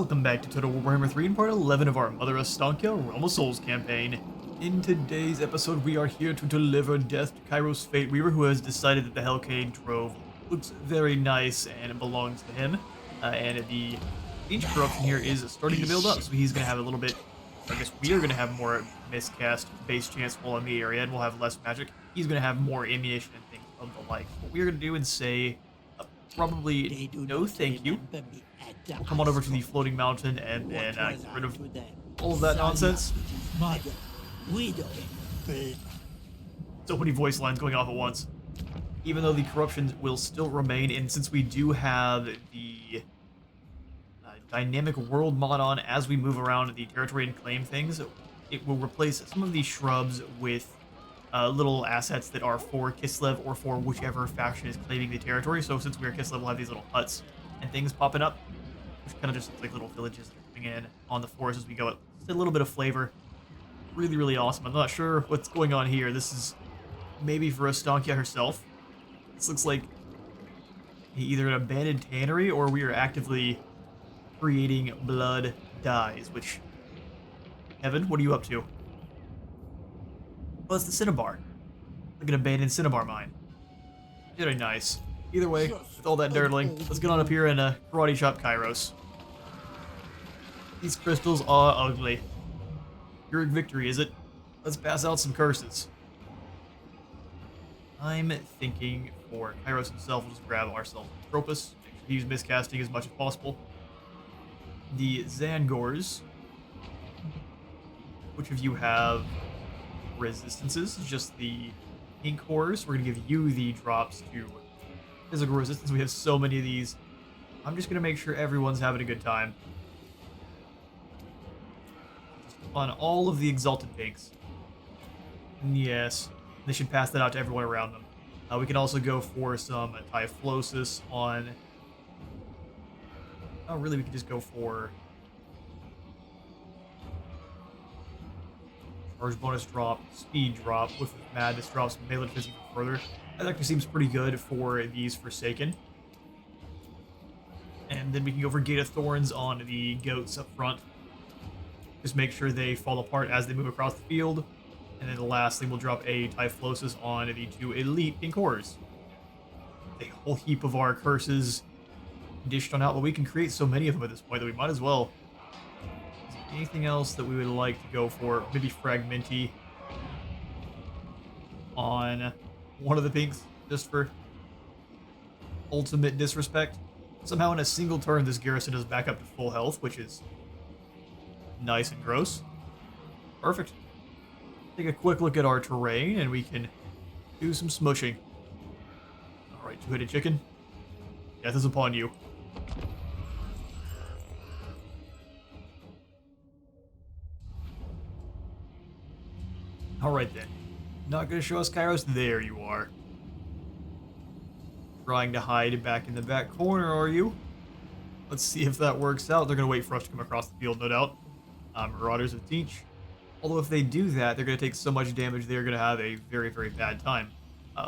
Welcome back to Total War Warhammer 3 in part 11 of our Mother Ostankya Realm of Souls campaign. In today's episode, we are here to deliver death to Kairos Fate Weaver, who has decided that the Hellcade Trove looks very nice and it belongs to him. And the Ancient Corruption here is starting to build up, so he's going to have a little bit, I guess we are going to have more miscast base chance while in the area, and we'll have less magic. He's going to have more ammunition and things of the like. What we're going to do and say, probably no thank you. We'll come on over to the floating mountain and then get rid of all of that nonsense. So many voice lines going off at once. Even though the corruption will still remain, and since we do have the dynamic world mod on as we move around the territory and claim things, it will replace some of these shrubs with little assets that are for Kislev or for whichever faction is claiming the territory. So since we're Kislev, we'll have these little huts and things popping up, which kind of just looks like little villages that are coming in on the forest as we go. It's a little bit of flavor. Really, really awesome. I'm not sure what's going on here. This is maybe for Ostankya herself. This looks like either an abandoned tannery or we are actively creating blood dyes, which... Evan, what are you up to? Well, it's the Cinnabar. Like an abandoned Cinnabar mine. Very nice. Either way, with all that nerdling, let's get on up here and karate chop Kairos. These crystals are ugly. Pyrrhic victory, is it? Let's pass out some curses. I'm thinking for Kairos himself, we'll just grab ourselves Tropus. Make sure he's miscasting as much as possible. The Zangors. Which of you have resistances? Just the pink horrors. We're going to give you the drops to physical resistance. We have so many of these. I'm just going to make sure everyone's having a good time. Just on all of the exalted pinks. Yes. They should pass that out to everyone around them. We can also go for some Typhlosis on... Oh, really, we could just go for... Charge bonus drop, speed drop, with madness drops melee defense even further. That actually seems pretty good for these Forsaken. And then we can go for Gate of Thorns on the goats up front. Just make sure they fall apart as they move across the field. And then lastly, we'll drop a Typhlosis on the two elite pink horrors. A whole heap of our curses dished on out, but we can create so many of them at this point that we might as well. Anything else that we would like to go for? Maybe Fragmenty on one of the pinks, just for ultimate disrespect. Somehow in a single turn, this garrison is back up to full health, which is nice and gross. Perfect. Take a quick look at our terrain, and we can do some smushing. Alright, two-headed chicken. Death is upon you. Alright then. Not gonna show us Kairos? There you are. Trying to hide back in the back corner, are you? Let's see if that works out. They're gonna wait for us to come across the field, no doubt. Marauders of Teach. Although if they do that, they're gonna take so much damage, they're gonna have a very, very bad time.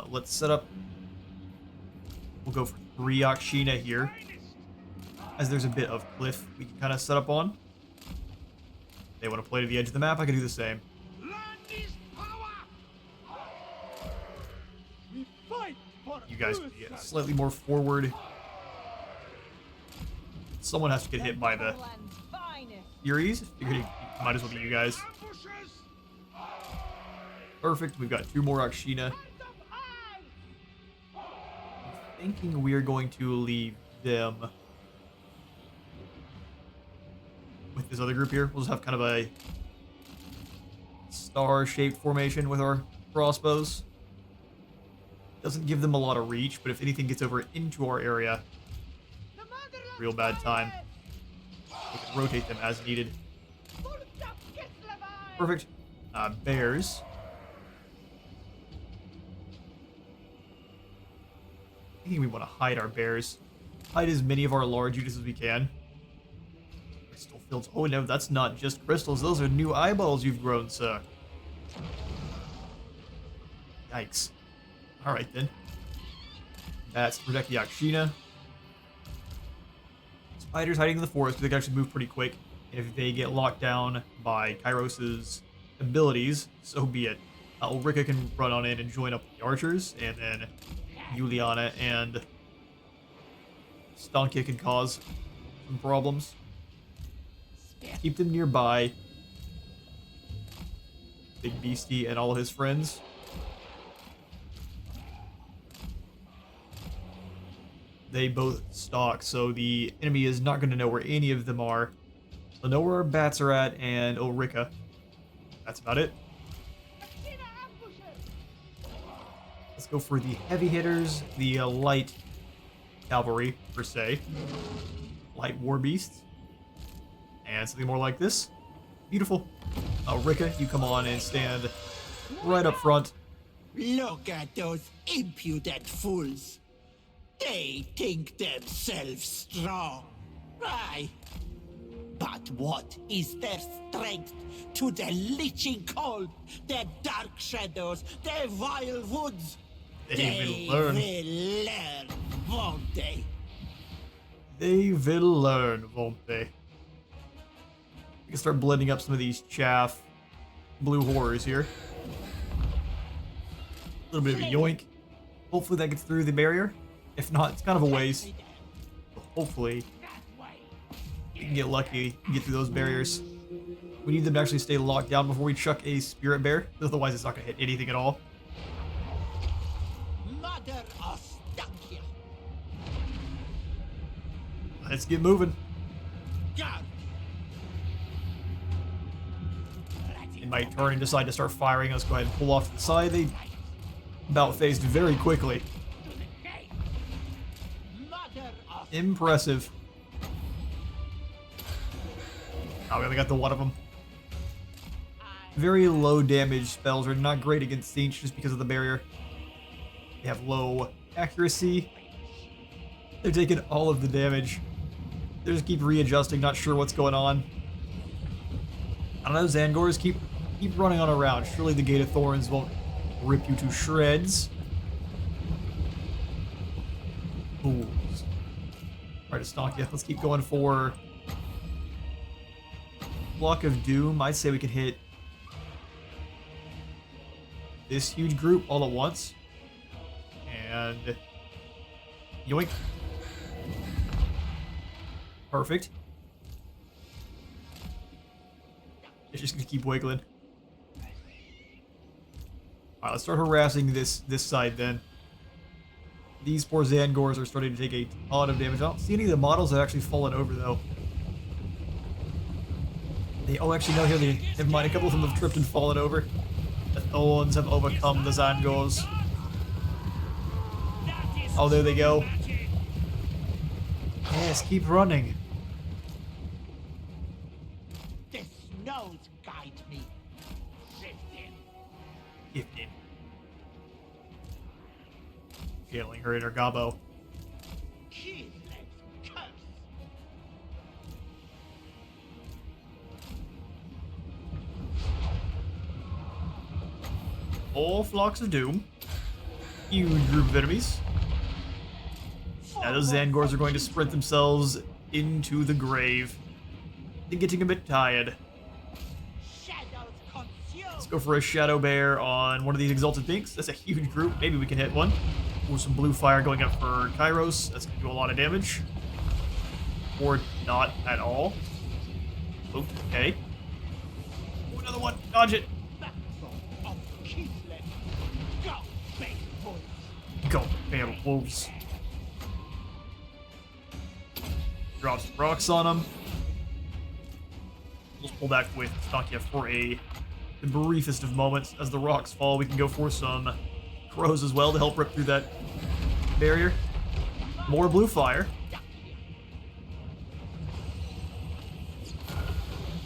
Let's set up... We'll go for 3 Akshina here. As there's a bit of cliff we can kind of set up on. If they want to play to the edge of the map, I can do the same. You guys can get slightly more forward. Someone has to get hit by the Furies. Figured it might as well be you guys. Perfect. We've got 2 more Akshina. I'm thinking we are going to leave them with this other group here. We'll just have kind of a star-shaped formation with our crossbows. Doesn't give them a lot of reach, but if anything gets over into our area, real bad time. We can rotate them as needed. Perfect. Bears. I think we want to hide our bears. Hide as many of our large units as we can. Crystal fields. Oh no, that's not just crystals. Those are new eyeballs you've grown, sir. Yikes. Alright then. That's protect the Akshina. Spiders hiding in the forest, but they can actually move pretty quick. And if they get locked down by Kairos's abilities, so be it. Ulrika can run on in and join up with the archers, and then Juliana and Ostankya can cause some problems. Keep them nearby. Big Beastie and all of his friends. They both stalk, so the enemy is not going to know where any of them are. They'll know where our bats are at and Ulrika. That's about it. Let's go for the heavy hitters, the light cavalry, per se. Light war beasts. And something more like this. Beautiful. Ulrika, you come on and stand right up front. Look at those impudent fools. They think themselves strong. Aye. But what is their strength to the leeching cold, the dark shadows, the vile woods? They will learn, won't they? They will learn, won't they? We can start blending up some of these chaff blue horrors here. A little bit of a yoink. Hopefully that gets through the barrier. If not, it's kind of a waste. But hopefully we can get lucky and get through those barriers. We need them to actually stay locked down before we chuck a spirit bear. Otherwise it's not going to hit anything at all. Mother Ostankya. Let's get moving. God. They might turn and decide to start firing. Let's go ahead and pull off to the side. They about faced very quickly. Impressive. Oh, we only got the one of them. Very low damage spells are not great against Tzeentch just because of the barrier. They have low accuracy. They're taking all of the damage. They just keep readjusting, not sure what's going on. I don't know, Zangors, keep running on around. Surely the Gate of Thorns won't rip you to shreds. Fools. Alright, Ostankya, let's keep going for Block of Doom. I'd say we could hit this huge group all at once. And yoink. Perfect. It's just gonna keep wiggling. Alright, let's start harassing this side then. These poor Zangors are starting to take a ton of damage. I don't see any of the models that have actually fallen over though. Oh, actually, no, here never mind. A couple of them have tripped and fallen over. The Thorns have overcome the Zangors. Oh, there they go. Yes, keep running. The snows guide me. Gifted. Scaling her in her gobbo. Kislev's curse. All flocks of doom. Huge group of enemies. Now those Zangors are going to sprint themselves into the grave. They're getting a bit tired. Let's go for a Shadow Bear on one of these Exalted Pinks. That's a huge group. Maybe we can hit one. Or some blue fire going up for Kairos. That's going to do a lot of damage. Or not at all. Okay. Oh, another one. Dodge it. Go, Bear Wolves. Drop some rocks on them. Let's pull back with Ostankya for the briefest of moments. As the rocks fall, we can go for some crows as well to help rip through that barrier. More blue fire.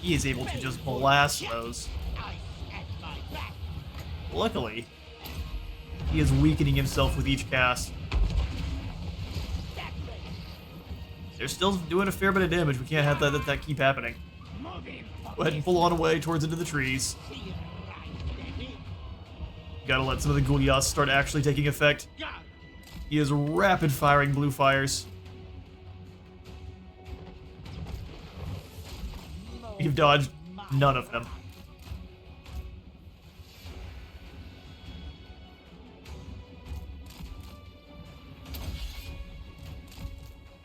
He is able to just blast those. Luckily, he is weakening himself with each cast. They're still doing a fair bit of damage. We can't have that keep happening. Go ahead and pull on away towards into the trees. Gotta let some of the Goliaths start actually taking effect. He is rapid firing blue fires. We've dodged none of them.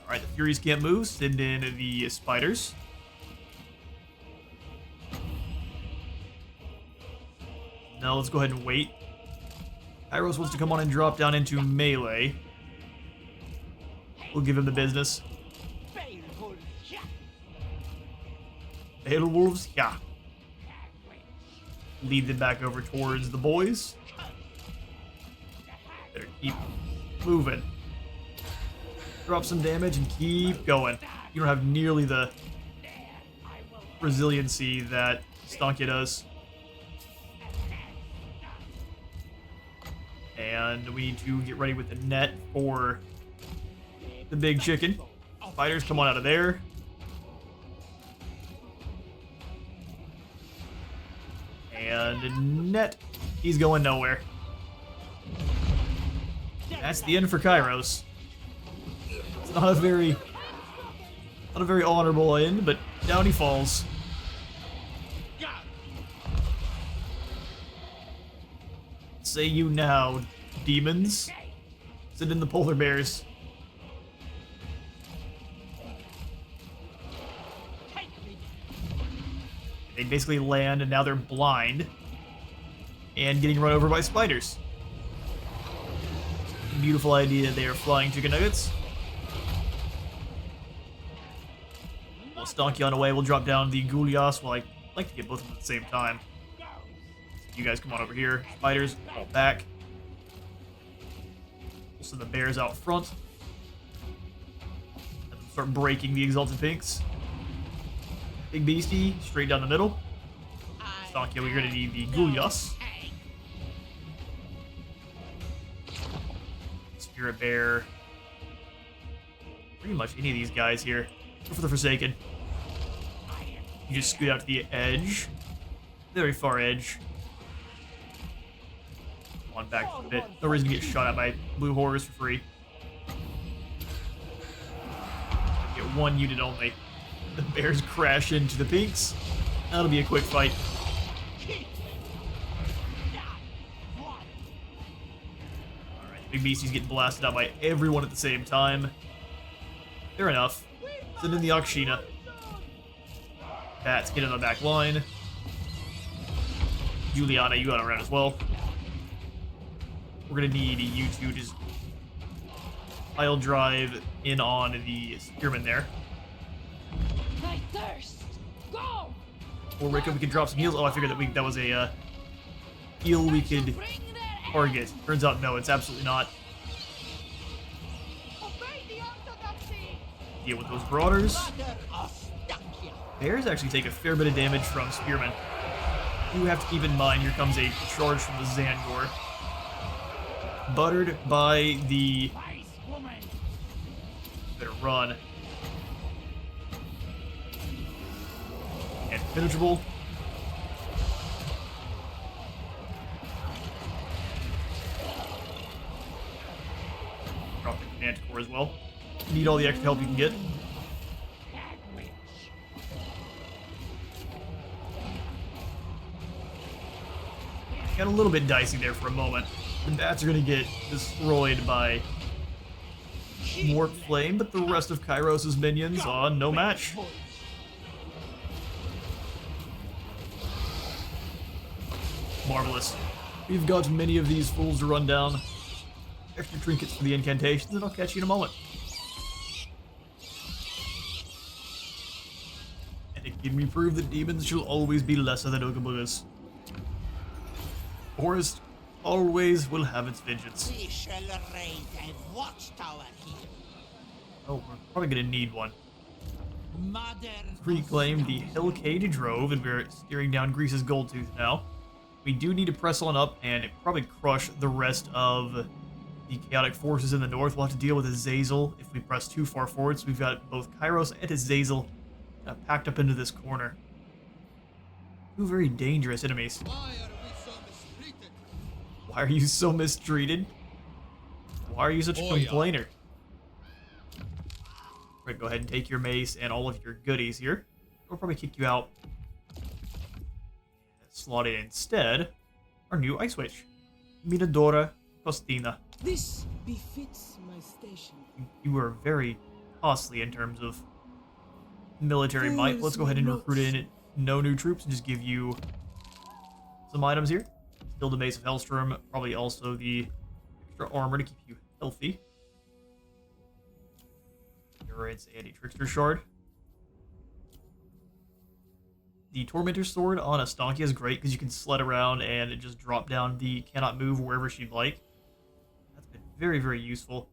Alright, the Furies can't move. Send in the spiders. Now let's go ahead and wait. Kairos wants to come on and drop down into melee. We'll give him the business. Beowulfs, yeah. Lead them back over towards the boys. Better keep moving. Drop some damage and keep going. You don't have nearly the resiliency that Ostankya does. And we need to get ready with the net for the big chicken. Fighters, come on out of there. And net, he's going nowhere. That's the end for Kairos. It's not a very honorable end, but down he falls. Say you now, demons. Send in the polar bears. They basically land, and now they're blind. And getting run over by spiders. Beautiful idea, they are flying chicken nuggets. Ostankya on away, we'll drop down the Goulias. Well, I'd like to get both of them at the same time. You guys come on over here. Spiders, fall back. We'll send the bears out front. Let them start breaking the Exalted Pinks. Big Beastie, straight down the middle. Ostankya, we're going to need the Goulias. Spirit Bear. Pretty much any of these guys here. Go for the Forsaken. You just scoot out to the edge. Very far edge. On back a bit. No reason to get shot at by blue horrors for free. Get one unit only. The bears crash into the pinks. That'll be a quick fight. Alright, big beasties getting blasted out by everyone at the same time. Fair enough. Send in the Akshina. Bats, get in the back line. Juliana, you got around as well. We're gonna need you to just pile drive in on the spearman there. My thirst. Go. Or we can drop some heals. Oh, I figured that was a heal we could target. Turns out no, it's absolutely not. Deal with those Marauders. Bears actually take a fair bit of damage from spearmen. You have to keep in mind, here comes a charge from the Zangor. Buttered by the... Better run. And penetrable. Drop the command core as well. Need all the extra help you can get. Got a little bit dicey there for a moment. The bats are going to get destroyed by Warp Flame, but the rest of Kairos' minions on no match. Marvelous. We've got many of these fools to run down. Extra trinkets for the incantations, and I'll catch you in a moment. And it can be proved that demons shall always be lesser than Oogabugas. Forest always will have its vengeance. We shall raise a watchtower here. Oh, we're probably gonna need one. Modern Reclaim the Hellcade Drove, and we're steering down Greece's Goldtooth now. We do need to press on up and probably crush the rest of the chaotic forces in the north. We'll have to deal with Azazel if we press too far forward, so we've got both Kairos and Azazel packed up into this corner. Two very dangerous enemies. Why are you so mistreated? Why are you such a complainer? We're gonna go ahead and take your mace and all of your goodies here. We'll probably kick you out. Slot in instead our new Ice Witch, Minadora Costina. This befits my station. You are very costly in terms of military might. Let's go ahead and recruit in no new troops and just give you some items here. Still the Mace of Hellstrom, probably also the extra armor to keep you healthy. It's a Trickster Shard. The Tormentor Sword on Ostankya is great because you can sled around and it just drop down the cannot move wherever she'd like. That's been very, very useful.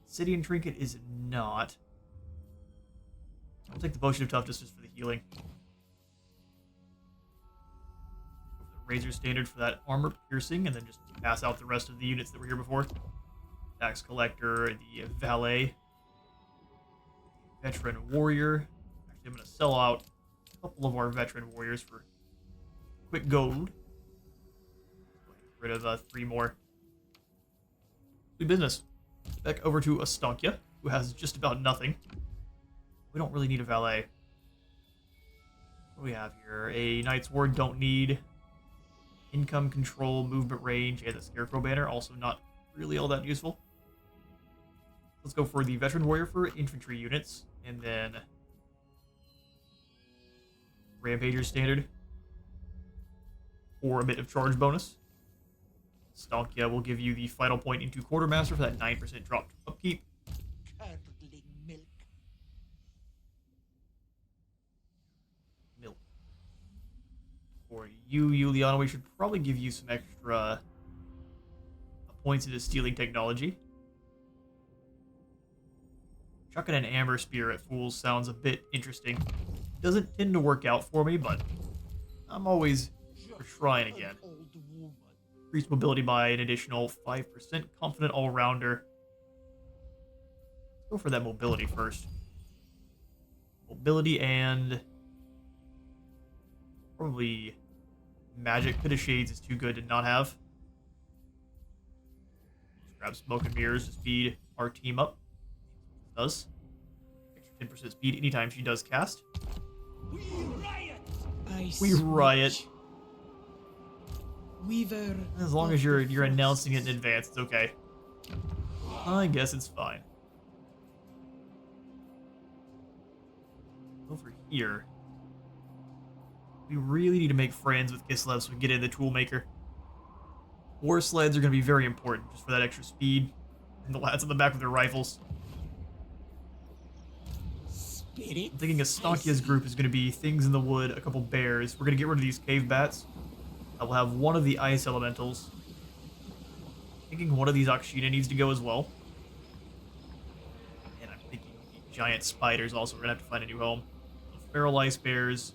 Obsidian Trinket is not. I'll take the Potion of Toughness just for the healing. Go for the Razor Standard for that armor piercing, and then just pass out the rest of the units that were here before. Tax Collector, the Valet, Veteran Warrior. Actually, I'm going to sell out a couple of our Veteran Warriors for quick gold. Get rid of 3 more. Do business. Back over to Ostankya, who has just about nothing. We don't really need a valet. What do we have here? A Knight's Ward, don't need. Income control, movement range, and the Scarecrow banner, also not really all that useful. Let's go for the Veteran Warrior for infantry units, and then Rampager standard for a bit of charge bonus. Ostankya will give you the final point into Quartermaster for that 9% drop to upkeep. Curdling milk. Milk. For you, Juliana, we should probably give you some extra points into stealing technology. Chucking an Amber Spear at fools sounds a bit interesting. Doesn't tend to work out for me, but I'm always for trying again. Increased mobility by an additional 5%. Confident all-rounder. Let's go for that mobility first. Mobility and probably magic. Pit of Shades is too good to not have. Just grab Smoke and Mirrors to speed our team up. Does. Extra 10% speed anytime she does cast. We riot! We riot. Weaver. As long as you're announcing it in advance, it's okay. I guess it's fine. Over here. We really need to make friends with Kislev so we can get in the Toolmaker. War sleds are going to be very important just for that extra speed. And the lads on the back with their rifles. Spirit. I'm thinking Ostankya's group is going to be things in the wood, a couple bears. We're going to get rid of these cave bats. I will have one of the ice elementals. Thinking one of these Akshina needs to go as well. And I'm thinking the giant spiders also. We're going to have to find a new home. So feral ice bears,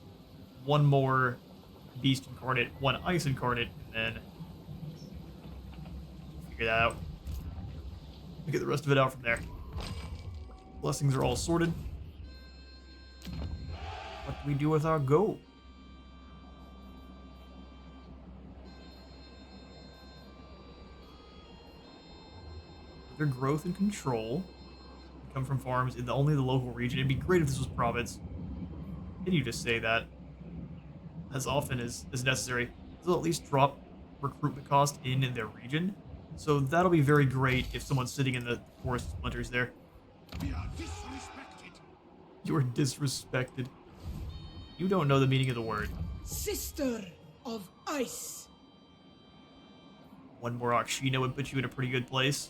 one more beast incarnate, one ice incarnate, and then figure that out. We get the rest of it out from there. Blessings are all sorted. What do we do with our gold? Their growth and control come from farms in only the local region. It'd be great if this was province. Can you just say that as often as necessary? They'll at least drop recruitment cost in their region. So that'll be very great if someone's sitting in the forest splinters there. We are disrespected. You are disrespected. You don't know the meaning of the word. Sister of Ice. One more Akshina would put you in a pretty good place.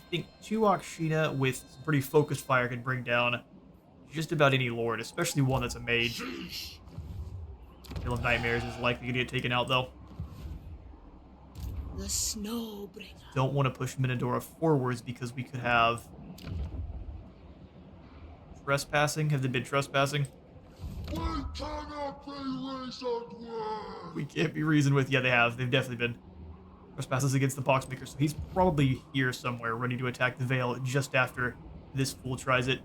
I think 2 Akshina with some pretty focused fire can bring down just about any lord, especially one that's a mage. Hill of Nightmares is likely to get taken out, though. The Snowbringer. Don't want to push Minadora forwards because we could have trespassing. Have they been trespassing? We cannot be reasoned with. We can't be reasoned with. Yeah, they have. They've definitely been trespasses against the Boxmaker, so he's probably here somewhere, ready to attack the Veil just after this fool tries it.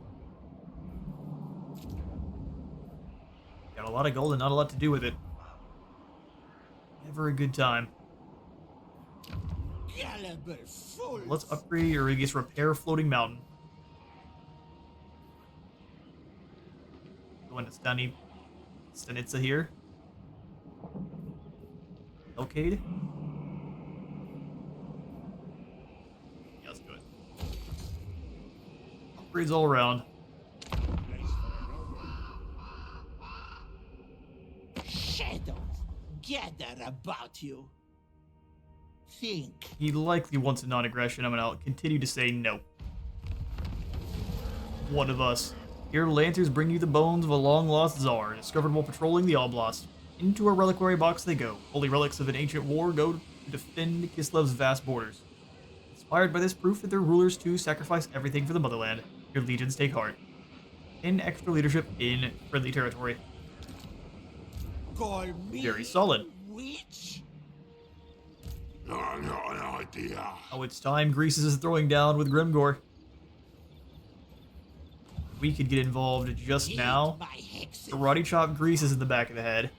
Got a lot of gold and not a lot to do with it. Never a good time. Caliber fools. Let's upgrade, or I guess repair Floating Mountain. going to Stanitsa here. Elcade. Yeah, let's do it. Upgrades all around. Shadows gather about you. Think. He likely wants a non-aggression. I'm going to continue to say no. One of us. Here, Lancers bring you the bones of a long-lost Tsar, discovered while patrolling the Oblast. Into a reliquary box they go. Holy relics of an ancient war go to defend Kislev's vast borders. Inspired by this proof that their rulers too sacrifice everything for the motherland, your legions take heart. In extra leadership in friendly territory. Call me Very solid. witch. No idea. Oh, it's time. Greece is throwing down with Grimgor. We could get involved just now. My hexes. Karate chop Greece is in the back of the head.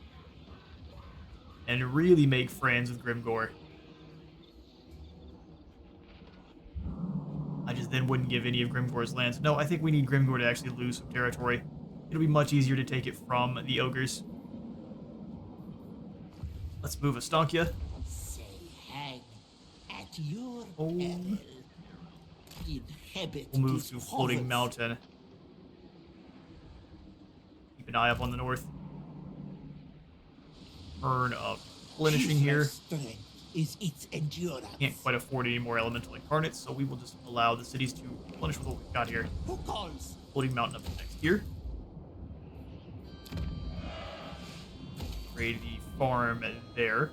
And really make friends with Grimgor. I just then wouldn't give any of Grimgor's lands. No, I think we need Grimgor to actually lose some territory. It'll be much easier to take it from the ogres. Let's move Ostankya. Say hang at your Oh. peril. Inhabit We'll move this to Floating hovel. Mountain. Keep an eye up on the north. Turn of Plenishing here. Kislev strength is its endurance. Can't quite afford any more elemental incarnates, so we will just allow the cities to replenish with what we've got here. Who calls? Floating Mountain up next here. Raid the farm there.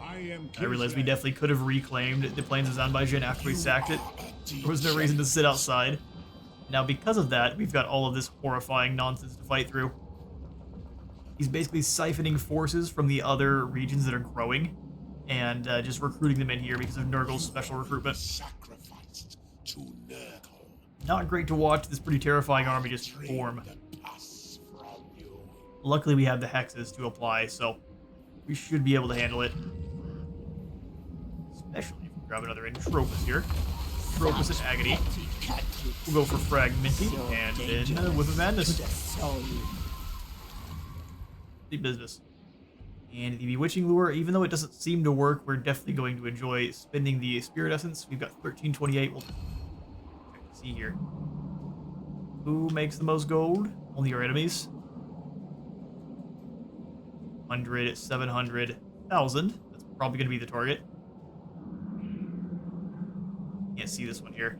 I realized we definitely could have reclaimed the plains of Azerbaijan after we sacked it. There was no reason to sit outside. Now, because of that, we've got all of this horrifying nonsense to fight through. He's basically siphoning forces from the other regions that are growing and just recruiting them in here because of Nurgle's special recruitment. Sacrificed to Nurgle. Not great to watch this pretty terrifying army just form. The pus from you. Luckily, we have the hexes to apply, so we should be able to handle it. Especially if we grab another Entropus here. Entropus and Agony. We'll go for Fragmenting and then Whip of Madness. The business. And the Bewitching Lure, even though it doesn't seem to work, we're definitely going to enjoy spending the Spirit Essence. We've got 1328. We'll check to see here. Who makes the most gold? Only our enemies. 100, 700, 1,000. That's probably going to be the target. Can't see this one here.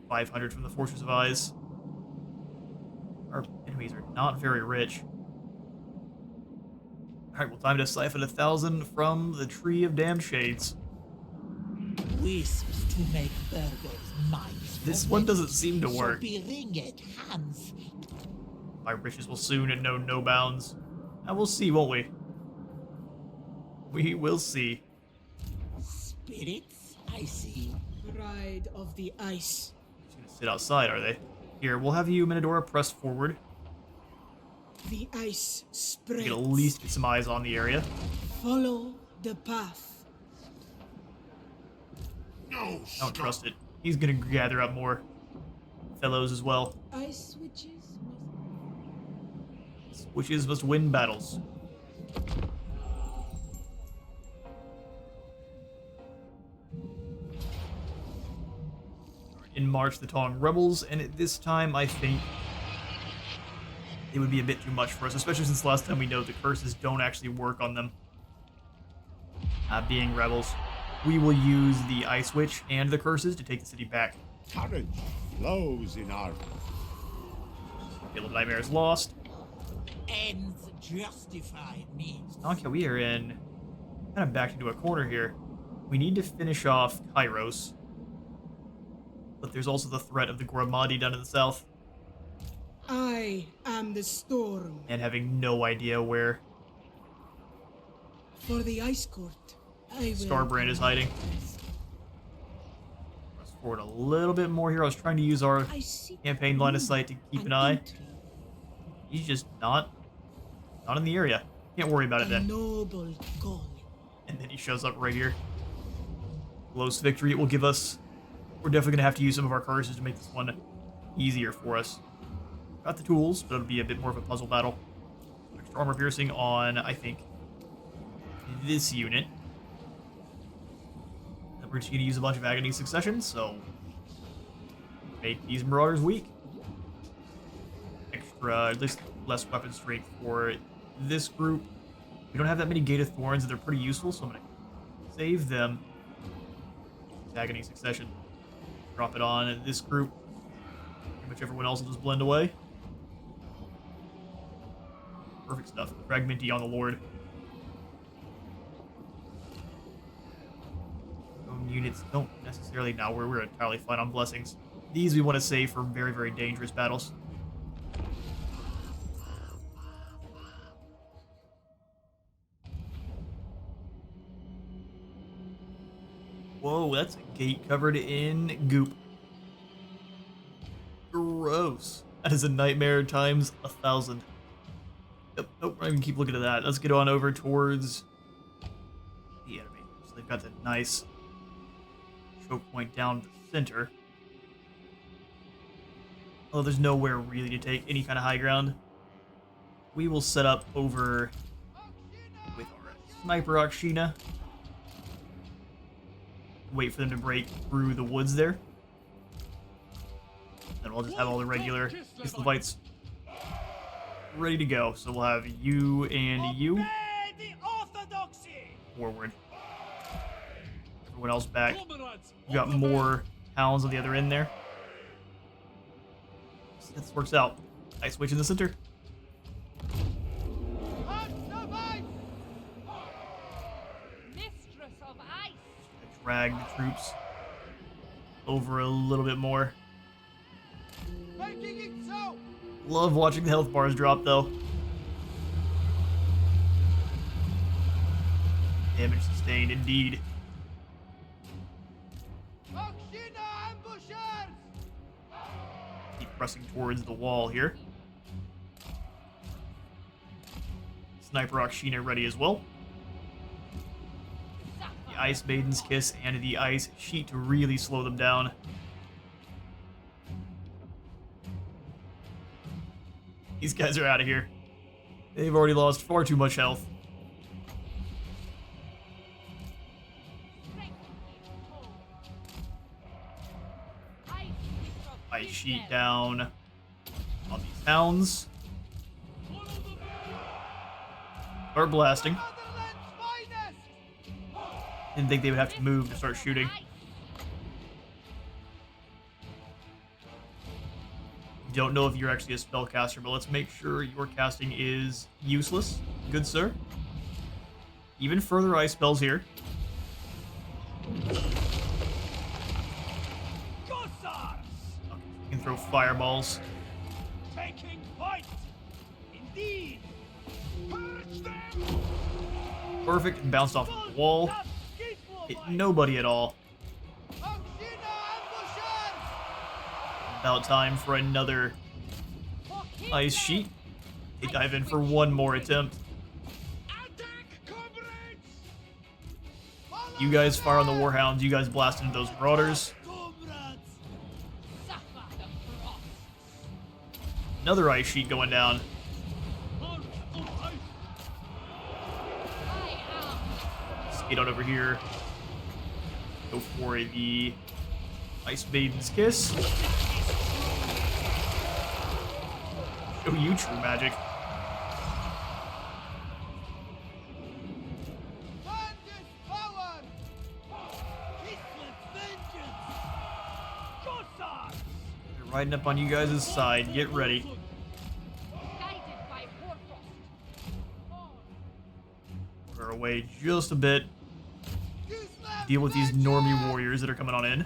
500 from the Fortress of Eyes. Our enemies are not very rich. Alright, well, time to siphon 1,000 from the Tree of Damned Shades. Wisps to make burgers minds. This one doesn't seem to work. So be ringed, hands. My riches will soon know no bounds. And we'll see, won't we? We will see. Spirits, I see. Pride of the ice. Just gonna sit outside, are they? Here, we'll have you, Minadora, press forward. The ice We spreads. can at least get some eyes on the area. Follow the path. No, I don't trust it. He's gonna gather up more fellows as well. Ice witches. Witches must win battles. In march the Tong Rebels, and at this time I think it would be a bit too much for us, especially since last time we know the curses don't actually work on them. Being rebels, we will use the Ice Witch and the curses to take the city back. courage flows in our. Field of Nightmare is lost. Ends justify means. Okay, we are in kind of backed into a corner here. We need to finish off Kairos. But there's also the threat of the Gormadi down in the south. I am the storm. And having no idea where For the ice court, I will. Starbrand is hiding. Press forward a little bit more here. I was trying to use our I seek campaign line of sight to keep an eye. entry, He's just not in the area. Can't worry about it a then. noble goal. And then he shows up right here. Close victory it will give us. We're definitely going to have to use some of our curses to make this one easier for us. Got the tools, but it'll be a bit more of a puzzle battle. Extra armor piercing on, I think, this unit. And we're just going to use a bunch of agony succession, so make these marauders weak. Extra, at least less weapon strength for this group. We don't have that many Gate of Thorns, and they're pretty useful, so I'm going to save them. Agony succession. Drop it on this group. Pretty much everyone else will just blend away. Perfect stuff. Fragmenty on the Lord. Own units don't necessarily now we're entirely fine on blessings. These we want to save for very, very dangerous battles. Whoa, that's a gate covered in goop. Gross. That is a nightmare times 1,000. Yep, nope, I'm gonna keep looking at that. Let's get on over towards the enemy. So they've got that nice choke point down the center. Oh, there's nowhere really to take any kind of high ground. We will set up over with our sniper Akshina. Wait for them to break through the woods there. Then we'll just have all the regular Kislevites ready to go. So we'll have you and you forward. Everyone else back. We've got more hounds on the other end there. So this works out. Nice switch in the center. Mistress of ice. Drag the troops over a little bit more. Love watching the health bars drop, though. Damage sustained, indeed. Keep pressing towards the wall here. Sniper Akshina ready as well. The Ice Maiden's Kiss and the Ice Sheet to really slow them down. These guys are out of here. They've already lost far too much health. Ice Sheet down on these hounds. Start blasting. Didn't think they would have to move to start shooting. Don't know if you're actually a spellcaster, but let's make sure your casting is useless. Good sir. Even further ice spells here. Okay, you can throw fireballs. Taking point. Indeed. Purge them. Perfect, and bounced off the wall. Hit nobody at all. About time for another Ice Sheet. They dive in for one more attempt. You guys fire on the Warhounds. You guys blast into those Marauders. Another Ice Sheet going down. Skate on over here. Go for the Ice Maiden's Kiss. Show you true magic. They're riding up on you guys' side. Get ready. We're away just a bit. Deal with these normie warriors that are coming on in.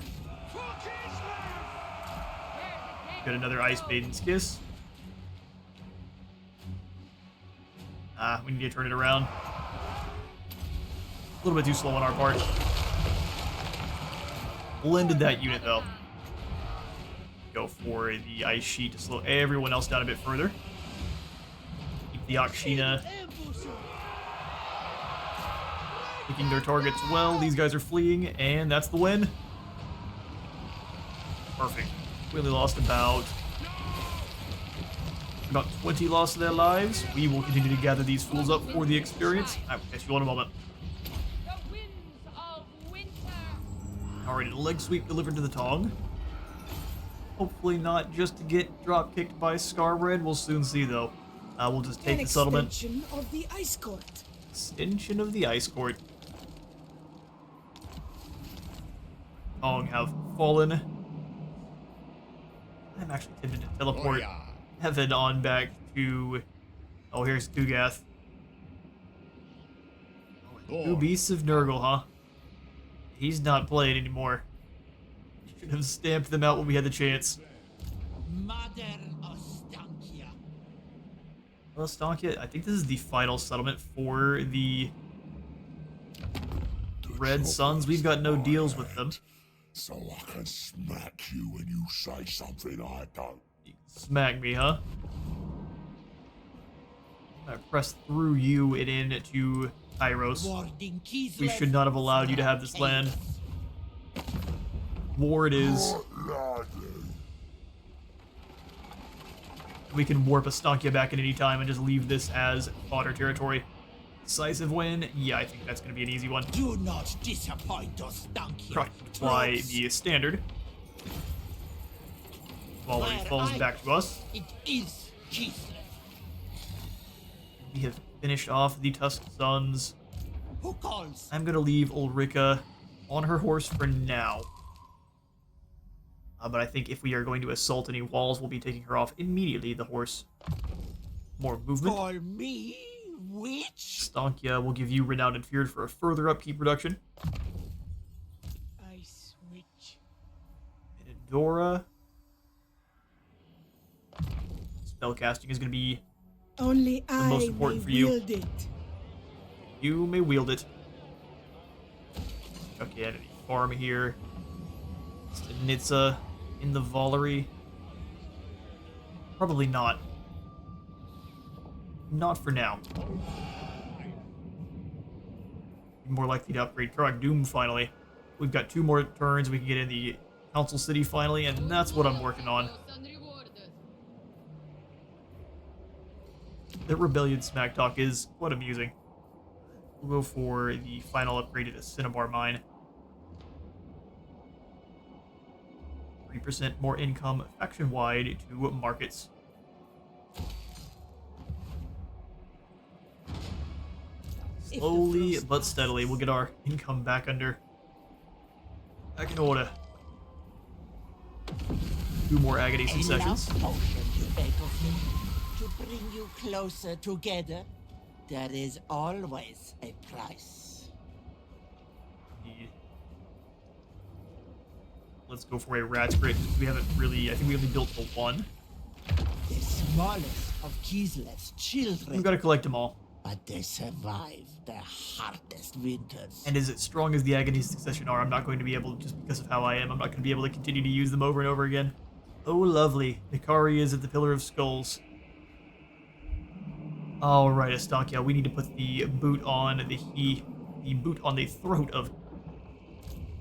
Got another Ice Maiden's Kiss. We need to turn it around. A little bit too slow on our part. Blended that unit, though. Go for the Ice Sheet to slow everyone else down a bit further. Keep the Akshina picking their targets well. These guys are fleeing, and that's the win. Perfect. We only lost about About 20 lost their lives. We will continue to gather these fools up for the experience. I will catch you in a moment. The winds of winter. Alrighty, the leg sweep delivered to the Tong. Hopefully not just to get drop kicked by Scarbred. We'll soon see though. We'll just take An the settlement. extension of the ice court. Extension of the ice court. Tong have fallen. I'm actually tempted to teleport Heaven on back to... Oh, here's Kugath. Two Beasts of Nurgle, huh? He's not playing anymore. Should have stamped them out when we had the chance. Mother Ostankya. Ostankya, I think this is the final settlement for the Red Suns. We've got no deals with them. So I can smack you when you say something I don't. Smack me, huh? I press through you and into Kairos. Warding We Kislev should not have allowed you to have this land. War it is. We can warp Ostankya back at any time and just leave this as fodder territory. Decisive win? Yeah, I think that's going to be an easy one. Do not disappoint Ostankya. Try to apply the standard. Volley falls back to us. It is Kislev. We have finished off the Tusk Sons. Who calls? I'm going to leave Ulrika on her horse for now. But I think if we are going to assault any walls, we'll be taking her off immediately, the horse. More movement. Call me witch? Ostankya will give you Renowned and Feared for a further upkeep reduction. Ice witch. And Dora. Spellcasting is going to be... Only I most important may for you. wield it. You may wield it. Okay, enemy farm here. Nitsa in the Vollery. Probably not. Not for now. More likely to upgrade Karak Doom finally. We've got 2 more turns. We can get in the Council City finally, and that's what I'm working on. The Rebellion Smack Talk is quite amusing. We'll go for the final upgrade to the Cinnabar Mine. 3% more income faction-wide to markets. Slowly but steadily, we'll get our income back in order. 2 more agony A sessions. love potion, you beg of me, to bring you closer together. There is always a price. Indeed. Let's go for a Rat's Grit. We haven't really... I think we only built the 1. The smallest of Kislev's children. We've got to collect them all. But they survive the hardest winters. And as strong as the Agony Succession are, I'm not going to be able, just because of how I am, I'm not going to be able to continue to use them over and over again. Oh, lovely. Nikari is at the Pillar of Skulls. Alright, Ostankya, we need to put the boot on the boot on the throat of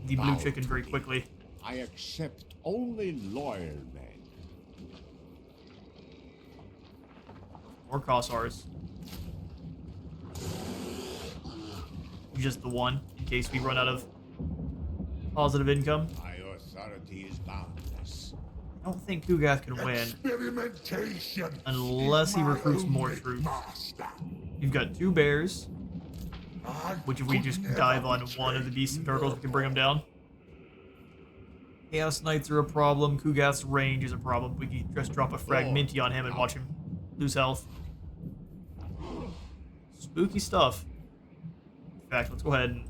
the blue chicken very quickly. I accept only loyal men. Or Kossars. Just the 1, in case we run out of positive income. My authority is boundless. I don't think Kugath can win Experimentation unless he is my recruits more only troops. master. You've got 2 bears, I which if we could just never dive on betray one of the beasts and turtles, we can Nurgle. bring them down. Chaos Knights are a problem. Kugath's range is a problem. We can just drop a Fragminty on him and watch him lose health. Spooky stuff. In fact, let's go ahead and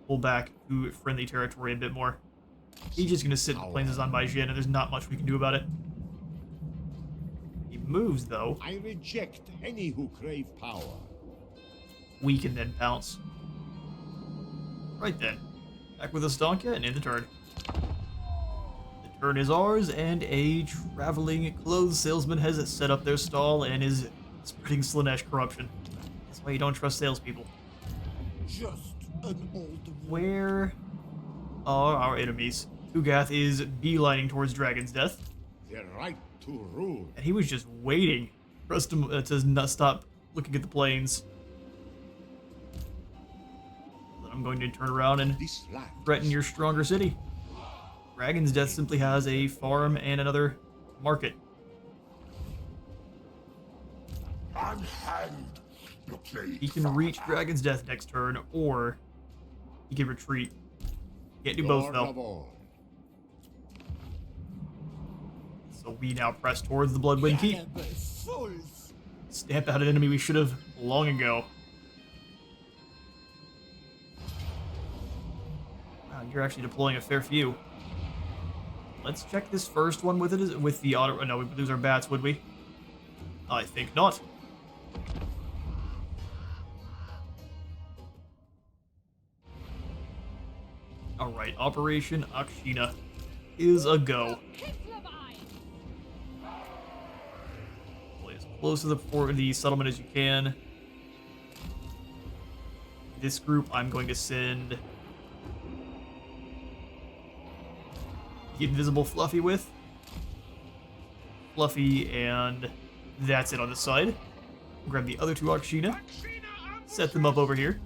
pull back to friendly territory a bit more. He's just going to sit in the plains on Baijin, and there's not much we can do about it. He moves, though. I reject any who crave power. We can then pounce. Right then. Back with Ostankya and end the turn. The turn is ours, and a traveling clothes salesman has set up their stall and is spreading Slanesh corruption. That's why you don't trust salespeople. Just an old Where are our enemies? Kugath is beelining towards Dragon's Death. the right to rule. And he was just waiting for us to not stop looking at the plains. Then I'm going to turn around and This land threaten your stronger city. Dragon's Death simply has a farm and another market. Unhand the plague. He can reach Dragon's Death next turn, or he can retreat. Can't do both, Lord though. of all. So we now press towards the Bloodwind Keep. Terrible fools! Stamp out an enemy we should have long ago. Wow, you're actually deploying a fair few. Let's check this first one with it. With the auto. No, we'd lose our bats, would we? I think not. Alright, Operation Akshina is a go. Kislev. Play as close to the settlement as you can. This group I'm going to send the invisible Fluffy with. Fluffy, and that's it on this side. Grab the other two Akshina. Set them up over here.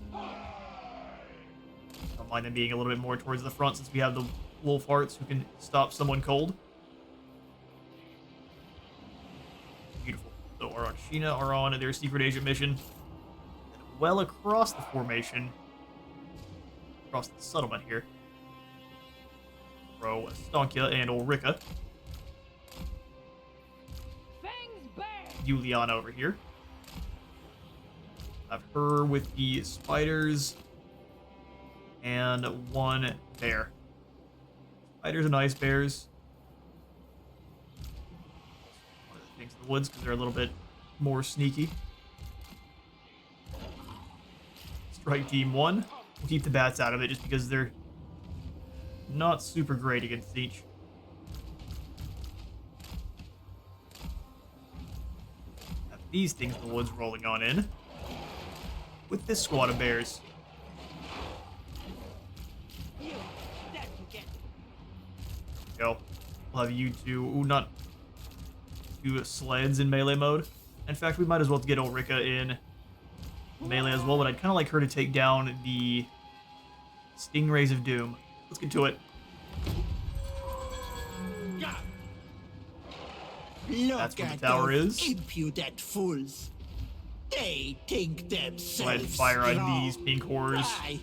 Don't mind them being a little bit more towards the front since we have the wolf hearts who can stop someone cold. Beautiful. So our Akshina are on their secret agent mission. And well across the formation, across the settlement here, throw Ostankya and Ulrika. Fangs bare. Juliana over here. Have her with the spiders and one bear. Spiders and ice bears. One of the things in the woods because they're a little bit more sneaky. Strike team 1. We'll keep the bats out of it just because they're not super great against Siege. Have these things in the woods rolling on in. With this squad of bears. You, that you get. Go. We'll have you two. Ooh, not two sleds in melee mode. In fact, we might as well get Ulrika in melee as well, but I'd kind of like her to take down the Stingrays of Doom. Let's get to it. Look That's what the at tower those is. impudent fools. They think themselves Go ahead and fire on strong. these pink horrors. Aye.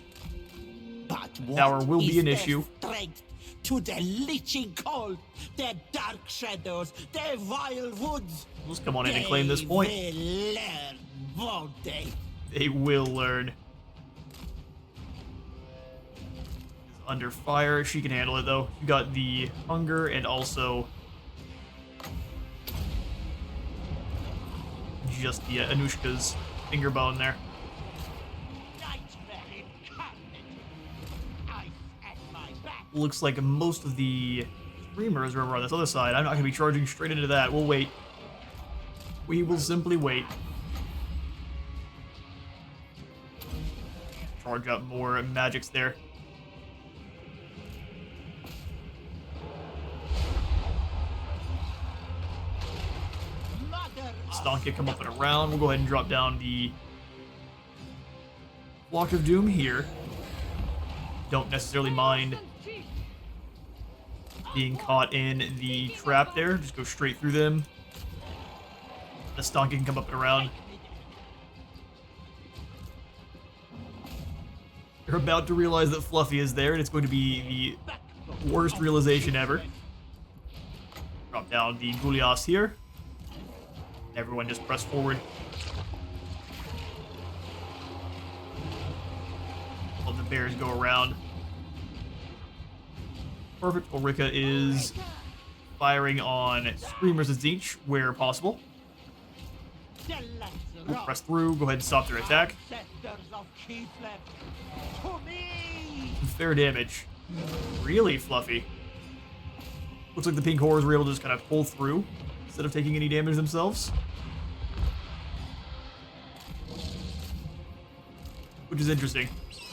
But what Tower will be is an their issue. strength to the leeching cold, the dark shadows, the vile woods? Let's come on in and claim this point. They will learn, won't they? They will learn. Is under fire. She can handle it though. You got the hunger and also just the Anushka's finger bone there. Nightmare incarnate. Ice at my back. Looks like most of the streamers are over on this other side. I'm not going to be charging straight into that. We'll wait. We will simply wait. Charge up more magics there. Mother of Ostankya come up and around. We'll go ahead and drop down the Block of Doom here. Don't necessarily mind being caught in the trap there. Just go straight through them. Ostankya can come up and around. You're about to realize that Fluffy is there, and it's going to be the worst realization ever. Drop down the Gulias here. Everyone just press forward. Let the bears go around. Perfect. Ulrika is firing on Screamers and Zinch where possible. We'll press through. Go ahead and stop their attack. ancestors of Kislev, to me! Fair damage. Really fluffy. Looks like the pink horrors were able to just kind of pull through instead of taking any damage themselves. Which is interesting.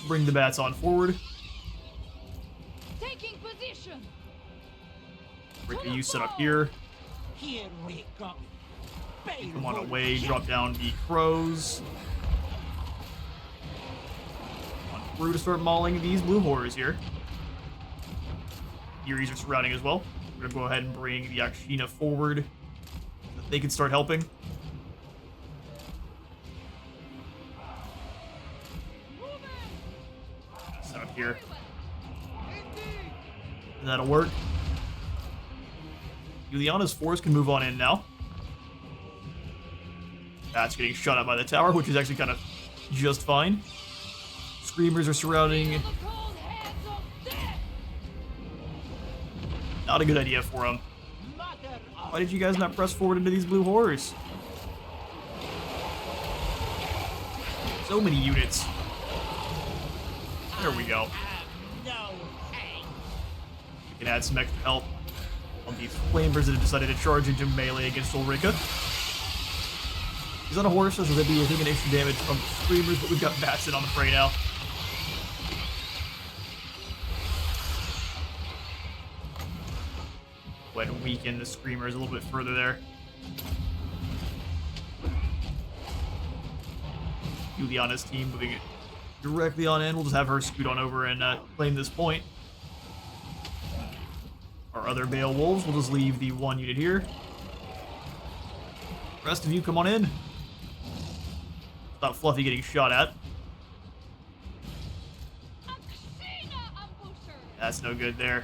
Bring the bats on forward. Taking position. Rika, you set up here. Here we go. Come on away, drop down the crows. On through to start mauling these blue horrors here. Furies are surrounding as well. We're gonna go ahead and bring the Akshina forward so that they can start helping. Set up here. And that'll work. Juliana's force can move on in now. That's getting shot up by the tower, which is actually kind of just fine. Screamers are surrounding. Not a good idea for them. Why did you guys not press forward into these blue horrors? So many units. There we go. We can add some extra help on these flamers that have decided to charge into melee against Ulrika. He's on a horse, so they'll be taking extra damage from screamers, but we've got Batson on the fray now. Go ahead and weaken the screamers a little bit further there. Juliana's team moving it directly on in. We'll just have her scoot on over and claim this point. Our other Beowulfs, we'll just leave the one unit here. Rest of you, come on in. Stop Fluffy getting shot at. That's no good there.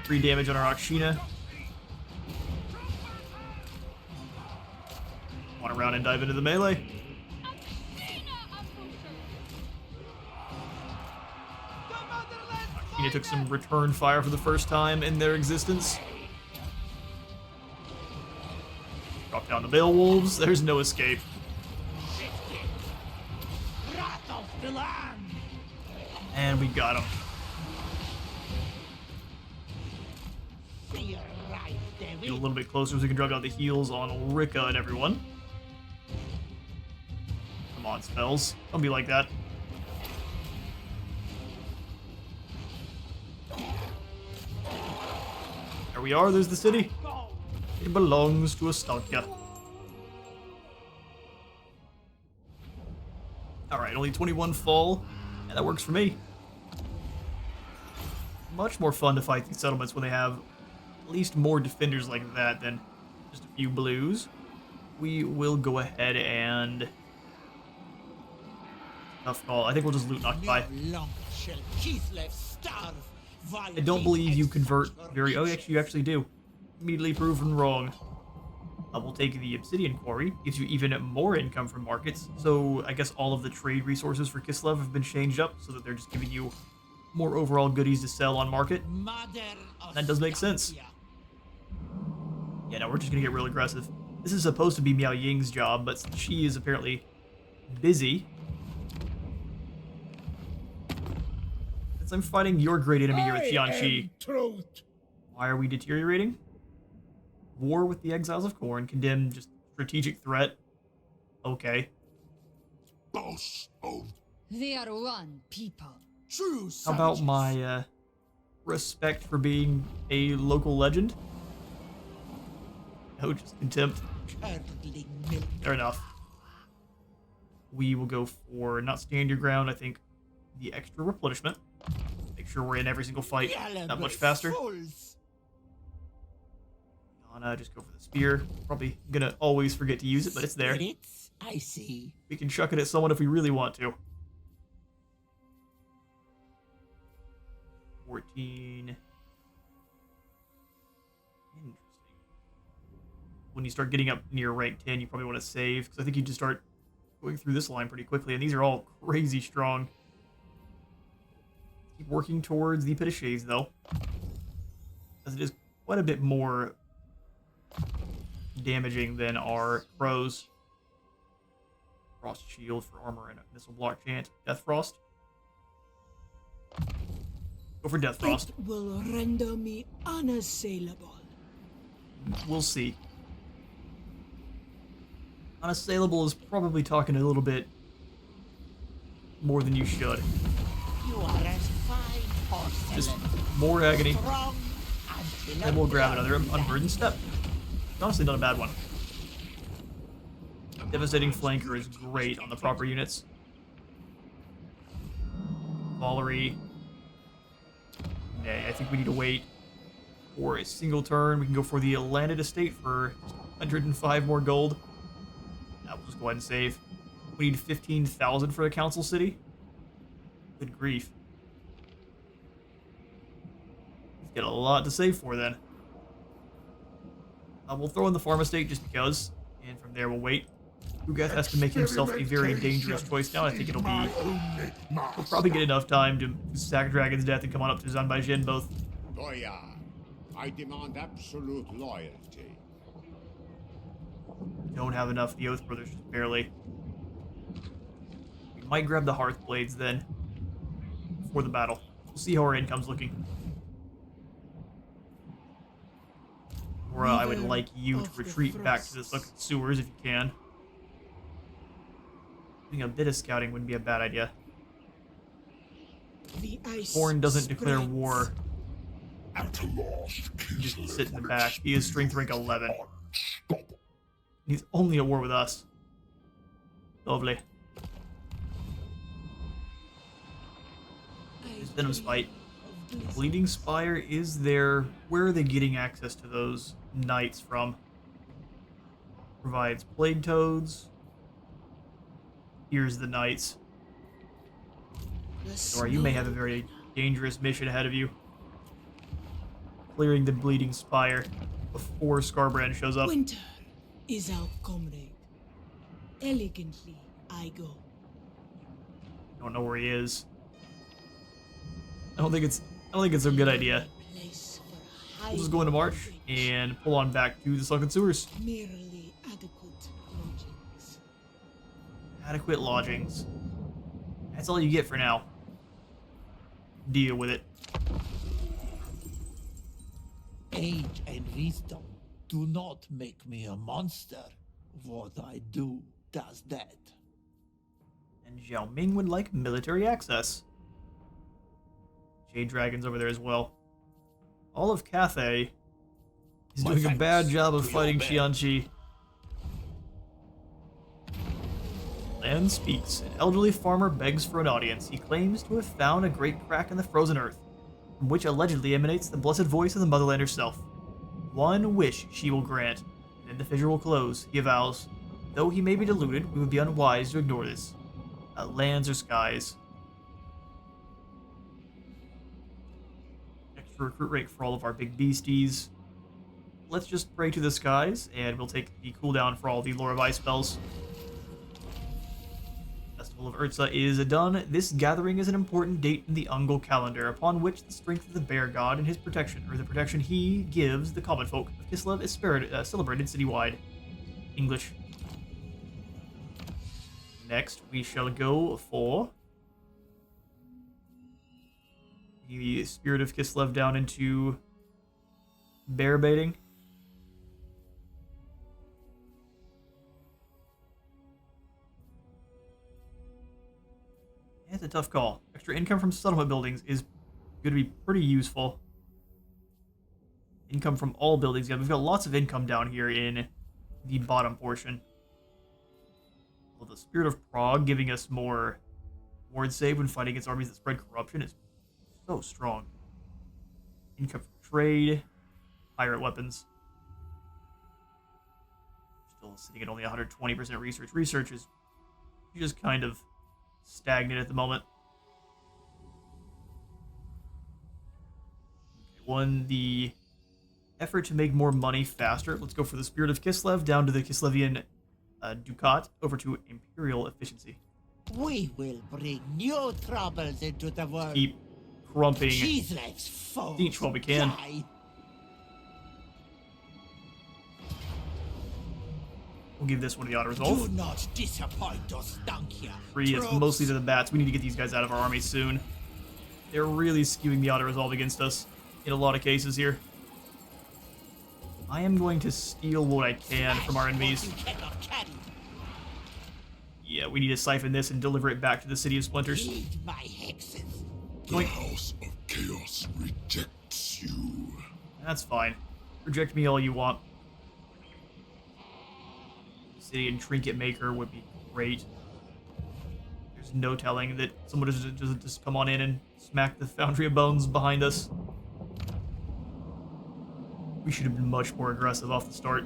3 damage on our Akshina. Want to round and dive into the melee. Akshina took some return fire for the first time in their existence. Drop down the Beowulfs. There's no escape. And we got him. Get a little bit closer so we can drop down the heals on Ulrika and everyone. Come on, spells. Don't be like that. There we are, there's the city. It belongs to Ostankya. Alright, only 21 fall, and that works for me. Much more fun to fight these settlements when they have at least more defenders like that than just a few blues. We will go ahead and... Tough call. I think we'll just loot and occupy. I don't believe you convert very... Oh, actually, you actually do. Immediately proven wrong. We'll take the Obsidian Quarry. Gives you even more income from markets. So I guess all of the trade resources for Kislev have been changed up so that they're just giving you more overall goodies to sell on market. That does make sense. Yeah, no, we're just gonna get real aggressive. This is supposed to be Miao Ying's job, but she is apparently busy. Since I'm fighting your great enemy here with Tianqi. Why are we deteriorating? War with the Exiles of Khorne, condemned, just strategic threat. Okay. Boss of... They are one people. True. How about my respect for being a local legend? No, just contempt. Fair enough. We will go for not stand your ground, I think the extra replenishment. Make sure we're in every single fight that much faster. Yana, just go for the spear. Probably gonna always forget to use it, but it's there. I see. We can chuck it at someone if we really want to. 14. Interesting. When you start getting up near rank 10, you probably want to save, because I think you just start going through this line pretty quickly, and these are all crazy strong. Keep working towards the Pit of Shades, though, as it is quite a bit more damaging than our crows. Frost Shield for armor and a missile block chant. Death Frost. Go for Death Frost. It will render me unassailable. We'll see. Unassailable is probably talking a little bit more than you should. You are as fine Just porcelain. more agony, Strong and we'll grab another Unburdened Step. Honestly, not a bad one. Devastating Flanker is great on the proper units. Cavalry. Nay, I think we need to wait for a single turn. We can go for the landed estate for 105 more gold. We'll just go ahead and save. We need 15,000 for the council city. Good grief. We've got a lot to save for then. We'll throw in the farm estate just because, and from there we'll wait. Ugath has to make himself a very dangerous choice now. I think it'll be... We'll probably get enough time to sack Dragon's Death and come on up to Zanbaijin both. Boyar, I demand absolute loyalty. Don't have enough. The Oath Brothers just barely. We might grab the Hearth Blades then before the battle. We'll see how our income's looking. Or I would like you to retreat back to the Sunken Sewers if you can. Doing a bit of scouting wouldn't be a bad idea. Horn doesn't declare war. Just sit in the back. He is strength rank 11. He's only at war with us. Lovely. There's Venom Spite. Bleeding Spire is there. Where are they getting access to those knights from? Provides Plague Toads. Here's the knights. Or you may have a very dangerous mission ahead of you. Clearing the Bleeding Spire before Scarbrand shows up. Winter is our comrade. Elegantly I go. Don't know where he is. I don't think it's a good idea. We'll just go into March and pull on back to the Sunken Sewers. Merely adequate lodgings. Adequate lodgings. That's all you get for now. Deal with it. Age and wisdom do not make me a monster. What I do does that. And Zhao Ming would like military access. Jade Dragon's over there as well. All of Cathay is doing a bad job of fighting Xianqi. Land speaks. An elderly farmer begs for an audience. He claims to have found a great crack in the frozen earth, from which allegedly emanates the blessed voice of the motherland herself. One wish she will grant, and then the fissure will close, he avows. Though he may be deluded, we would be unwise to ignore this. Lands or skies. Extra recruit rate for all of our big beasties. Let's just pray to the skies, and we'll take the cooldown for all the Lore of Ice spells. Festival of Urza is done. This gathering is an important date in the Ungol calendar, upon which the strength of the bear god and his protection, or the protection he gives the common folk of Kislev, is celebrated citywide. English. Next, we shall go for the Spirit of Kislev down into bear baiting. It's a tough call. Extra income from settlement buildings is going to be pretty useful. Income from all buildings. Yeah, we've got lots of income down here in the bottom portion. Well, the Spirit of Prague giving us more ward save when fighting against armies that spread corruption is so strong. Income from trade. Pirate weapons. Still sitting at only 120% research. Research is just kind of stagnant at the moment. Okay, won the effort to make more money faster. Let's go for the Spirit of Kislev down to the Kislevian Ducat over to Imperial Efficiency. We will bring new troubles into the world. Keep crumping Kislev foes each while we can. die. We'll give this one the auto resolve. Do not disappoint Ostankya. Free is mostly to the bats. We need to get these guys out of our army soon. They're really skewing the auto resolve against us in a lot of cases here. I am going to steal what I can from our enemies. You cannot carry. Yeah, we need to siphon this and deliver it back to the City of Splinters. Heed my hexes. The Yoink. House of Chaos rejects you. That's fine. Reject me all you want. obsidian trinket maker would be great. There's no telling that someone just come on in and smack the Foundry of Bones behind us. We should have been much more aggressive off the start.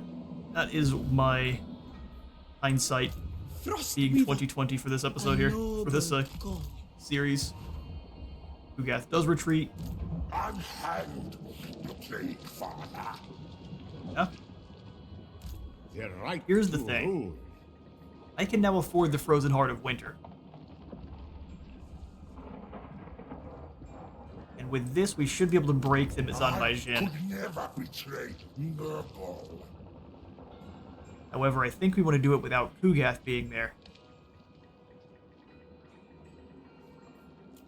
That is my hindsight being 2020 for this episode here, for this series. Ugath does retreat. I'm hanged, the plague father. Yeah. The right Here's the to thing. rule. I can now afford the Frozen Heart of Winter. And with this, we should be able to break the Mizan by I Jin. could never betray Nurgle. However, I think we want to do it without Kugath being there.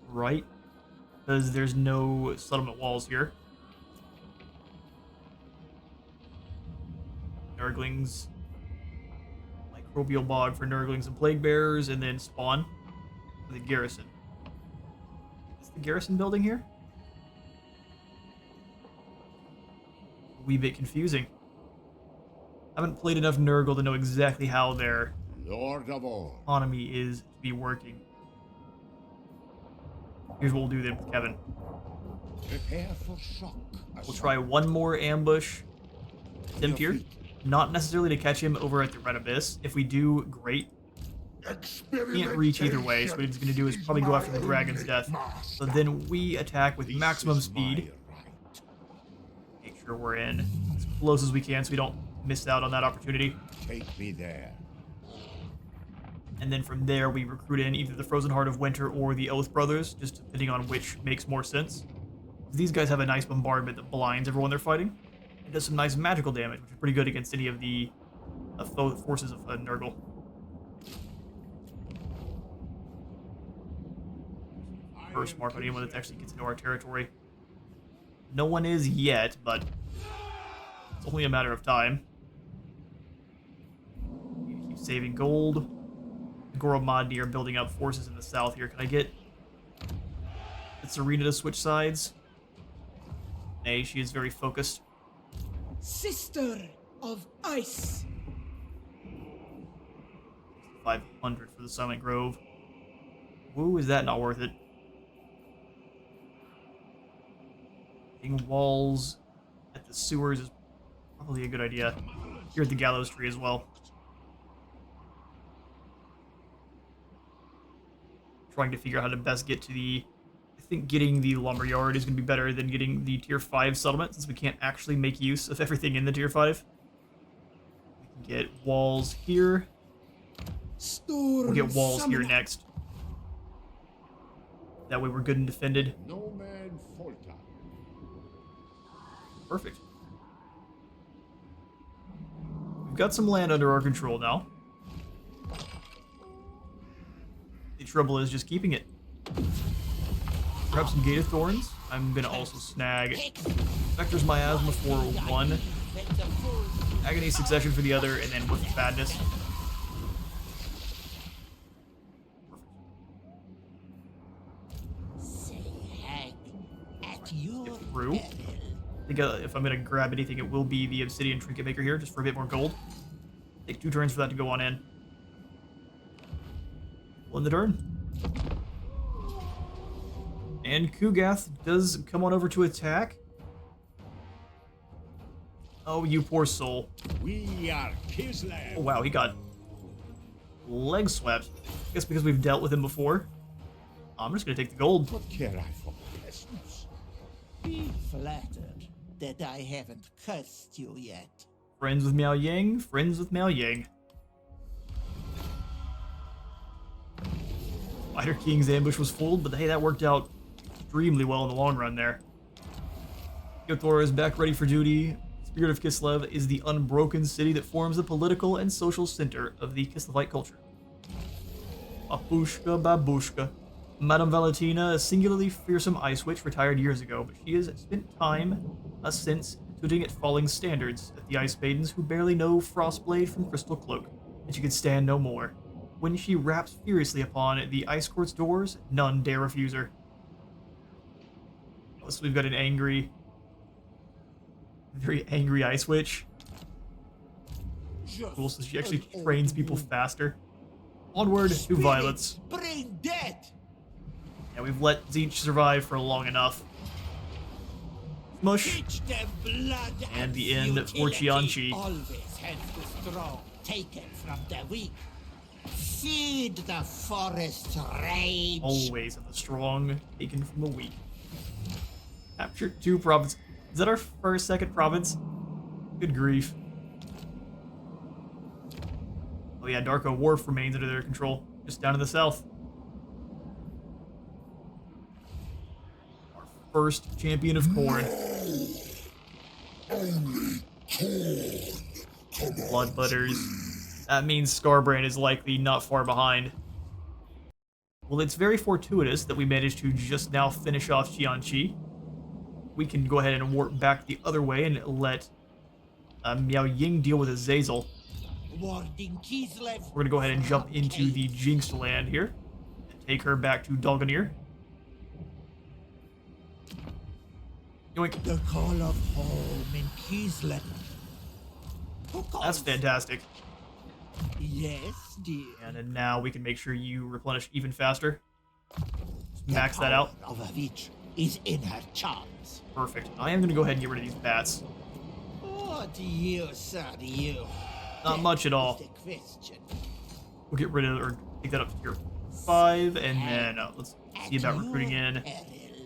Right? Because there's no settlement walls here. Nurglings. Microbial bog for Nurglings and Plague Bearers, and then spawn for the garrison. Is the garrison building here? A wee bit confusing. I haven't played enough Nurgle to know exactly how their Lord of all. economy is to be working. Here's what we'll do then with Kevin. Prepare for shock. We'll try one more ambush attempt here. Not necessarily to catch him over at the Red Abyss. If we do, great. Can't reach either way, so what he's going to do is probably go after the Dragon's Death. So then we attack with maximum speed. Make sure we're in as close as we can so we don't miss out on that opportunity. Take me there. And then from there, we recruit in either the Frozen Heart of Winter or the Oath Brothers, just depending on which makes more sense. These guys have a nice bombardment that blinds everyone they're fighting. It does some nice magical damage, which is pretty good against any of the forces of Nurgle. First mark on anyone that actually gets into our territory. No one is yet, but it's only a matter of time. Keep saving gold. The Goromadi are building up forces in the south here. Can I get Serena to switch sides? Nay, she is very focused. Sister of Ice. 500 for the Silent Grove. Woo, is that not worth it? Getting walls at the sewers is probably a good idea. Here at the Gallows Tree as well. Trying to figure out how to best get to the... I think getting the Lumberyard is going to be better than getting the Tier 5 settlement, since we can't actually make use of everything in the Tier 5. We can get walls here. We'll get walls here next. That way we're good and defended. No man falter. Perfect. We've got some land under our control now. The trouble is just keeping it. Grab some Gate of Thorns. I'm gonna also snag Spectre's Miasma for one, Agony Succession for the other, and then Whiff of Badness. Get through. I think if I'm gonna grab anything, it will be the Obsidian Trinket Maker here, just for a bit more gold. Take 2 turns for that to go on in. Win the turn. And Kugath does come on over to attack. Oh, you poor soul. We are Kislev. Oh, wow, he got leg swept. I guess because we've dealt with him before. I'm just gonna take the gold. What care I for peasants? Be flattered that I haven't cursed you yet. Friends with Miao Yang, friends with Miao Yang. Spider King's ambush was fooled, but hey, that worked out extremely well in the long run there. Yothor is back ready for duty. Spirit of Kislev is the unbroken city that forms the political and social center of the Kislevite culture. Babushka, babushka. Madame Valentina, a singularly fearsome ice witch, retired years ago, but she has spent time since tooting at falling standards at the ice maidens who barely know Frostblade from Crystal Cloak, and she could stand no more. When she raps furiously upon the ice court's doors, none dare refuse her. So we've got an angry, very angry ice witch. Cool, so she actually trains people faster. Onward to violence. Bring death. Yeah, we've let Tzeentch survive for long enough. Smush. Teach them blood And the end for futility. Qianqi. Always help the strong, taken from the weak. Feed the forest rage. Always of the strong, taken from the weak. Capture 2 provinces. Is that our second province? Good grief. Oh yeah, Darko Wharf remains under their control, just down to the south. Our first champion of corn. Blood Butters. That means Scarbrand is likely not far behind. Well, it's very fortuitous that we managed to just now finish off Qianqi. We can go ahead and warp back the other way and let Miao Ying deal with Azazel. Warding Kislev. We're going to go ahead and jump into the Jinxed land here and take her back to Dolganir. Yoink. The call of home in Kislev. Who calls? That's fantastic. Yes, dear. And then now we can make sure you replenish even faster. Just max that out. The power of a witch is in her charms. Perfect. I am going to go ahead and get rid of these bats. What use are you? Not much at all. That's the question. We'll get rid of, or take that up to tier 5, and then let's see about recruiting in.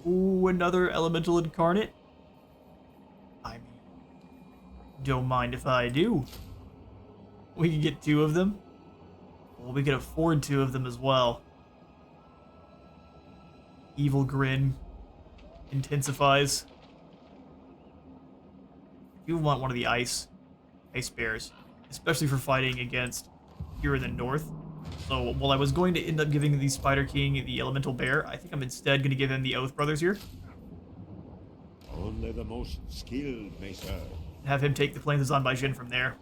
Ooh, another elemental incarnate. I mean, don't mind if I do. We can get 2 of them. Well, we can afford 2 of them as well. Evil Grin intensifies. You want one of the ice bears, especially for fighting against here in the north. So while I was going to end up giving the Spider King the elemental bear, I think I'm instead going to give him the Oath Brothers here. Only the most skilled may serve. Have him take the Plains of Zanbaijin from there.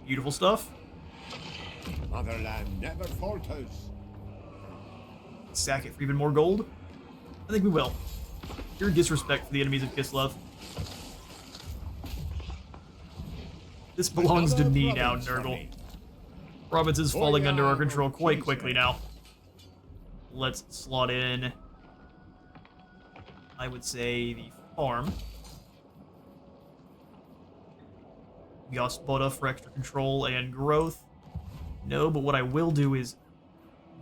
Beautiful stuff. Motherland never falters. Sack it for even more gold? I think we will. Pure disrespect for the enemies of Kislev. This belongs to me now, Nurgle. Province is falling under our control quite quickly now. Let's slot in, I would say, the farm. Gospoda for extra control and growth. No, but what I will do is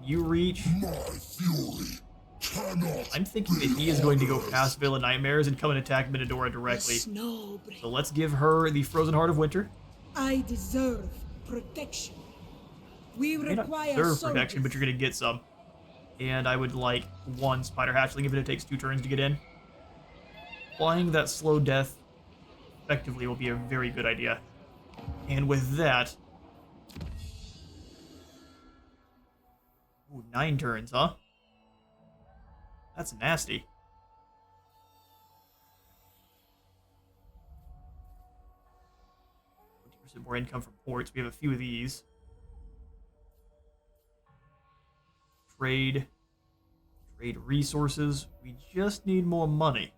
you reach. My fury cannot. I'm thinking that he is going to go past Veil of Nightmares and come and attack Minadora directly. Snow. So let's give her the Frozen Heart of Winter. I deserve protection. We You may not require deserve protection, soldiers. but you're going to get some. And I would like 1 Spider Hatchling, even if it takes 2 turns to get in. Flying that slow death effectively will be a very good idea. And with that... Ooh, 9 turns, huh? That's nasty. 20% more income from ports. We have a few of these. Trade resources. We just need more money.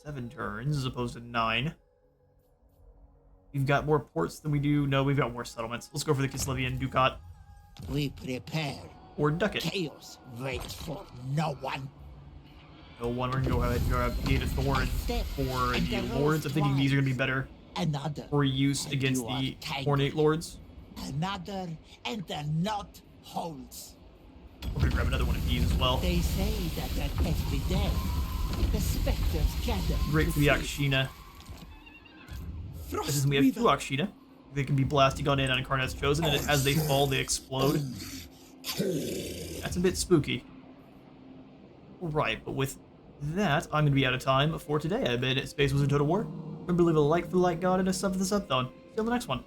Seven turns as opposed to 9. We've got more ports than we do. No, we've got more settlements. Let's go for the Kislevian Ducat. We prepare. Or Ducat. Chaos waits for no one. No one. We're going to go ahead and grab Gate of Thorn for the Lords. I'm thinking these are going to be better Another. for use And against you are the tangled. Ornate Lords. Another, and the knot holds. We're going to grab another one of these as well. They say that at every day, the specters gather. Great for the to Akshina. Frost This is, we have 2 Weaver. Akshina. They can be blasting on in on Incarnate's Chosen, and as they fall, they explode. That's a bit spooky. Alright, but with that, I'm going to be out of time for today. I've been Space Wizard Total War. Remember to leave a like for the like god and a sub for the sub thon. See you on the next one.